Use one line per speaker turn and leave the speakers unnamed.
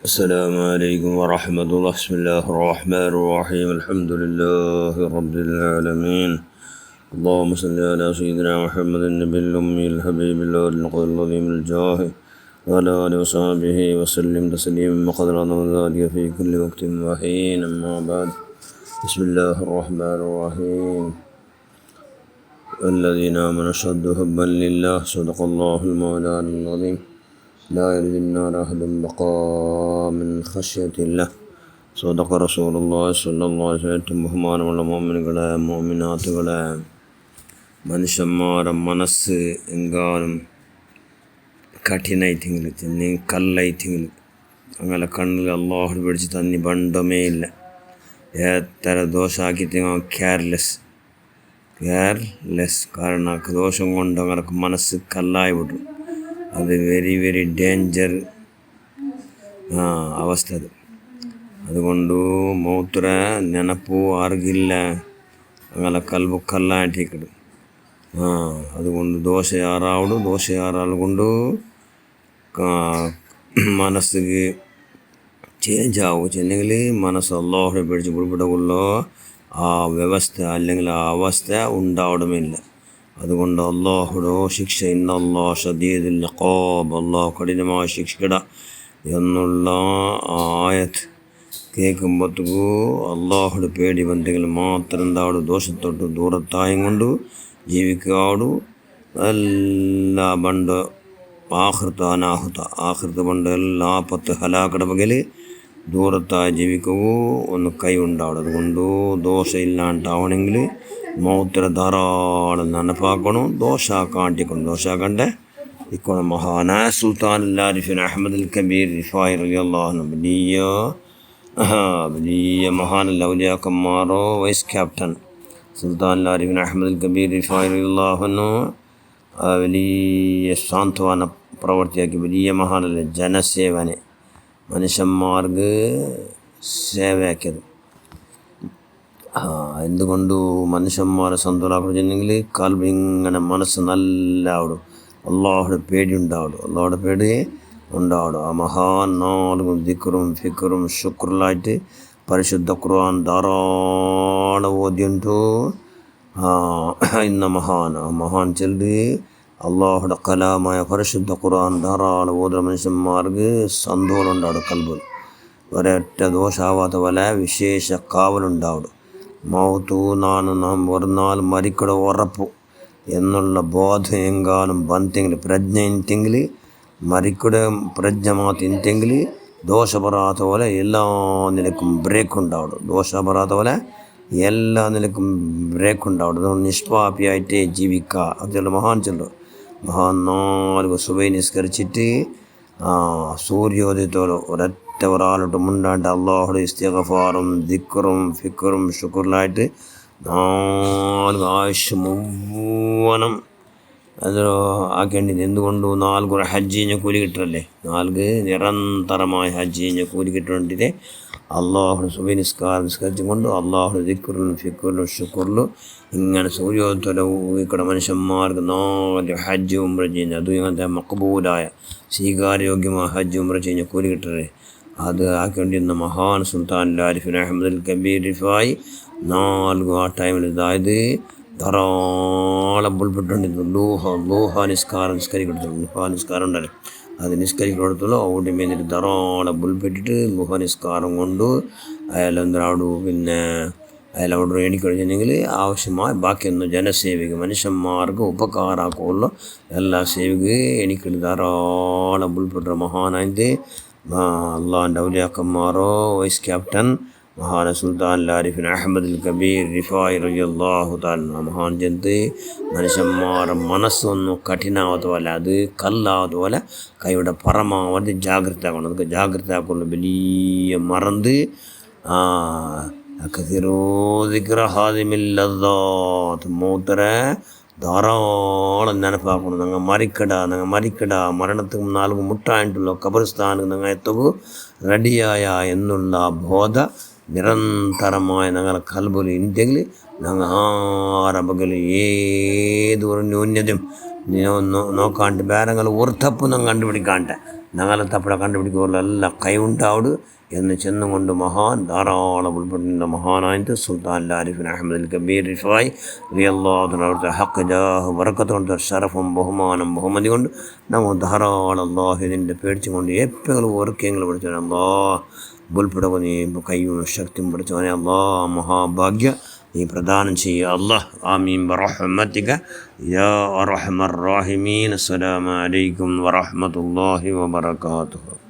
السلام عليكم ورحمة الله. بسم الله الرحمن الرحيم. الحمد لله رب العالمين. اللهم صل على سيدنا محمد النبي الأمي الحبيب الله القول العظيم الجاه وعلى آله وصحبه وسلم تسليما قدر ذلك في كل وقت وحين. أما بعد، بسم الله الرحمن الرحيم. الذين آمنوا أشد حبا لله. صدق الله المولان العظيم. لا يلج النار أحد بقاء من خشية الله. صدق رسول الله صلى الله عليه وسلم. ബഹുമാനമുള്ള മോമിനുകളെ മോമിനാത്തുകളെ, മനുഷ്യന്മാരുടെ മനസ്സ് എങ്കാലും കഠിനായിട്ടെങ്കിൽ തന്നെ കല്ലായിട്ടെങ്കിൽ അങ്ങനെ കണ്ണിൽ അള്ളാഹു പിടിച്ച് തന്നി ബണ്ടമേ ഇല്ല. എത്ര ദോഷമാക്കിയിട്ട് കെയർലെസ് കാരണം ദോഷം കൊണ്ട് അങ്ങനെ മനസ്സ് കല്ലായി വിടും. അത് വെരി വെരി ഡേഞ്ചർ അവസ്ഥ. അതുകൊണ്ട് മൂത്ര ನೆನಪು ಆರ್ಗಿಲ್ಲ, അങ്ങനെ കൽബ് കല്ലായിട്ടിക്കിടും. അതുകൊണ്ട് ദോശ കൊണ്ട് മനസ്സിക്ക് ചേഞ്ച് ആവും. ചെല്ലെങ്കിൽ മനസ്സ് അള്ളാഹുടെ പിടിച്ച് പിടിപിടക്കുള്ളോ ആ വ്യവസ്ഥ അല്ലെങ്കിൽ ആ അവസ്ഥ ഉണ്ടാവണമില്ല. അതുകൊണ്ട് അള്ളാഹുടെ ശിക്ഷ ഇന്നല്ലാഹു ശദീദുൽ ഇഖാബ്, അള്ളാഹു കഠിനമായ ശിക്ഷയിട എന്നുള്ള ആയത്ത് കേൾക്കുമ്പോഴത്തേക്കു അള്ളാഹുടെ പേടി ബന്ധങ്ങൾ മാത്രം എന്താവു ദോഷത്തൊട്ട് ദൂരത്തായും കൊണ്ട് ജീവിക്കാവു. എല്ലാ ബണ്ട് ആഖിറത്ത് അനാഹുത, ആഖിറത്ത് ബണ്ട് എല്ലാ ആപത്ത് ഹലാക്കട പകൽ ദൂരത്തായി ജീവിക്കവൂ ഒന്ന് കൈ ഉണ്ടാവും. അതുകൊണ്ട് ദോഷം ഇല്ലാണ്ടാവണമെങ്കിൽ മൗത്തിനെ ധാരാളം നനപ്പാക്കണം. ദോഷാക്കണ്ടേ ഇക്കണം. മഹാനായ സുൽത്താൻ ആരിഫിൻ അഹമ്മദ് അൽ കബീർ റിഫായി റളിയല്ലാഹു അൻഹു വലിയ മഹാനല്ല, ഔലിയാക്കന്മാരോ വൈസ് ക്യാപ്റ്റൻ സുൽത്താൻ ആരിഫിൻ അഹമ്മദ് അൽ കബീർ റിഫായി റളിയല്ലാഹു അൻഹു വലിയ സാന്ത്വന പ്രവർത്തിയാക്കി. വലിയ മഹാനല്ല, ജനസേവനെ മനുഷ്യന്മാർക്ക് സേവയാക്കിയത്. എന്തുകൊണ്ട് മനുഷ്യന്മാരെ സന്തോഷമാക്കുന്നുണ്ടെങ്കിൽ കൽബ് ഇങ്ങനെ മനസ്സ് നല്ല ആവിടും. അള്ളാഹുടെ പേടി ഉണ്ടാവിടും. ആ മഹാൻ നാളും ദിക്റും ഫിക്റും ശുക്റിലായിട്ട് പരിശുദ്ധ ഖുർആൻ ധാരാളം ഓതിയുണ്ടു. ഇന്ന മഹാൻ ചെല്ലി അള്ളാഹുടെ കലാമായ പരിശുദ്ധ ഖുർആൻ ധാരാളം ഓതുന്ന മനുഷ്യന്മാർക്ക് സന്തോഷം ഉണ്ടാവും. കൽബിൽ ഒരൊറ്റ ദോഷാവാത്ത പോലെ വിശേഷ കാവലുണ്ടാവും. മൗത്തു നാം ഒരു നാൾ മരിക്കട ഉറപ്പു എന്നുള്ള ബോധം എങ്കാലും ಬಂತೆങ്കിൽ പ്രജ്ഞ ഇൻറ്റെങ്കിൽ മരിക്കട പ്രജ്ഞ മാത്രം ഇൻറ്റെങ്കിൽ ദോഷ പറയാത്ത പോലെ എല്ലാ നിലക്കും ബ്രേക്ക് ഉണ്ടാവും. ദോഷ പറയാത്ത പോലെ എല്ലാ നിലക്കും ബ്രേക്ക് ഉണ്ടാവും. അതുകൊണ്ട് നിഷ്പാപിയായിട്ടേ ജീവിക്കുക. അതുള്ള മഹാൻ മഹാൻ 4 സുബൈ നിസ്കരിച്ചിട്ട് സൂര്യോദയത്തോളം ഒരാളോട്ട് മുണ്ടാണ്ട് അള്ളാഹുടെ ഇസ്തിഗ്ഫാറും ദിക്റും ഫിക്റും ശുക്റിലായിട്ട് 4 ആയുഷ് മുഴുവനും അത് ആക്കേണ്ടത്. എന്തുകൊണ്ട് 4 ഹജ്ജ് കഴിഞ്ഞ കൂലി കിട്ടല്ലേ. 4 നിരന്തരമായ ഹജ്ജ് കഴിഞ്ഞ കൂലി കിട്ടേണ്ടിട്ട് അള്ളാഹുടെ സുബൈ നിസ്കരിച്ചും കൊണ്ട് അള്ളാഹുടെ ദിക്റിലും ഫിക്റിലും ശുക്റിലും ഇങ്ങനെ സൂര്യോദയത്തോടെ ഇവിടെ മനുഷ്യന്മാർക്ക് 4 ഹജ്ജ് ഉംറ ചെയ്യുന്നത്. അതും ഇങ്ങനത്തെ മഖബൂലായ സ്വീകാര്യോഗ്യമായ ഹജ്ജ് ഉംറ ചെയ്യുന്ന കൂലി കിട്ടല്ലേ. അത് ആക്കേണ്ടിരുന്ന മഹാൻ സുൽത്താൻ ആരിഫിൻ അഹമ്മദ് അൽ കബീർ റിഫായി 4 ആ ടൈമിൽ അതായത് ധാരാളം ബുൾപ്പെട്ടുകൊണ്ടിരുന്നു. ലൂഹ നിസ്കാരം ഉണ്ടല്ലോ, അത് നിസ്കരിക്കുന്നിടത്തോളം അവിടെ മേന്നിട്ട് ധാരാളം ബുൾപ്പെട്ടിട്ട് ലൂഹ നിസ്കാരം കൊണ്ട് അയാളെന്താവു. പിന്നെ അയാളവിടെ എണിക്കഴിഞ്ഞെങ്കിൽ ആവശ്യമായ ബാക്കിയൊന്നും ജനസേവക മനുഷ്യന്മാർക്ക് ഉപകാരമാക്കുള്ള എല്ലാ സേവക എനിക്കുണ്ട്. ധാരാളം ബുൾപ്പെട്ട മഹാനായത് അള്ളാഹിൻ്റെ ഔലിയാക്കന്മാരോ വൈസ് ക്യാപ്റ്റൻ മഹാന സുൽത്താൻ ആരിഫിൻ അഹമ്മദ് അൽ കബീർ റിഫായി റളിയല്ലാഹു തആല മഹാൻ ജന്ത് മനുഷ്യന്മാരുടെ മനസ്സൊന്നും കഠിനാവാത്ത പോലെ അത് കല്ലാവാത്ത പോലെ കൈയുടെ പരമാവധി ജാഗ്രത ആക്കണം. അതൊക്കെ ജാഗ്രത ആക്കുള്ള വലിയ മറന്ന് മൂത്തരെ ധാരാളം ನೆನಪಾക്കണം. നിങ്ങൾ മരിക്കട മരണത്തിന് 4 മുട്ടായിട്ടുള്ള ഖബർസ്ഥാനിൽ നിങ്ങൾ എത്തുക റെഡിയായ എന്നുള്ള ബോധ നിരന്തരമായ ഞങ്ങളുടെ കൽബിൽ ഉണ്ടെങ്കിൽ ഞങ്ങൾ ആരംഭത്തിൽ ഏതൊരു ന്യൂന്യതയും നോക്കാണ്ട് വേറെ ഒരു തപ്പും കണ്ടുപിടിക്കാണ്ട് ഞങ്ങളത്തെ അപ്പോഴെ കണ്ടുപിടിക്കുമ്പോൾ എല്ലാം കൈവുണ്ടാവുട് എന്ന് ചെന്നുകൊണ്ട് മഹാൻ ധാരാളം ഉൾപ്പെടുന്ന മഹാനായിട്ട് സുൽത്താൻ ആരിഫിൻ അഹമ്മദ് കബീർ റിഫായി അവിടുത്തെ ഹക്ക് ജാഹ് വറക്കത്ത് കൊണ്ട് ഷറഫും ബഹുമാനം ബഹുമതി കൊണ്ട് നമ്മൾ ധാരാളം അള്ളാഹു ഇതിൻ്റെ പേടിച്ചുകൊണ്ട് എപ്പോഴും ഓർക്കെങ്കിലും പഠിച്ചവനെ അള്ളാഹ് ബുൽപ്പെടുക നീ കയ്യും ശക്തിയും പഠിച്ചവനെ അള്ളാഹ് മഹാഭാഗ്യ നീ പ്രദാനം ചെയ്യുക അല്ലാഹ് ആമീൻ ബറഹ്മതിക യാ അർഹമർ റഹീമീൻ. അസ്സലാമു അലൈക്കും വറഹ്മത്തുള്ളാഹി വബറകാതുഹു.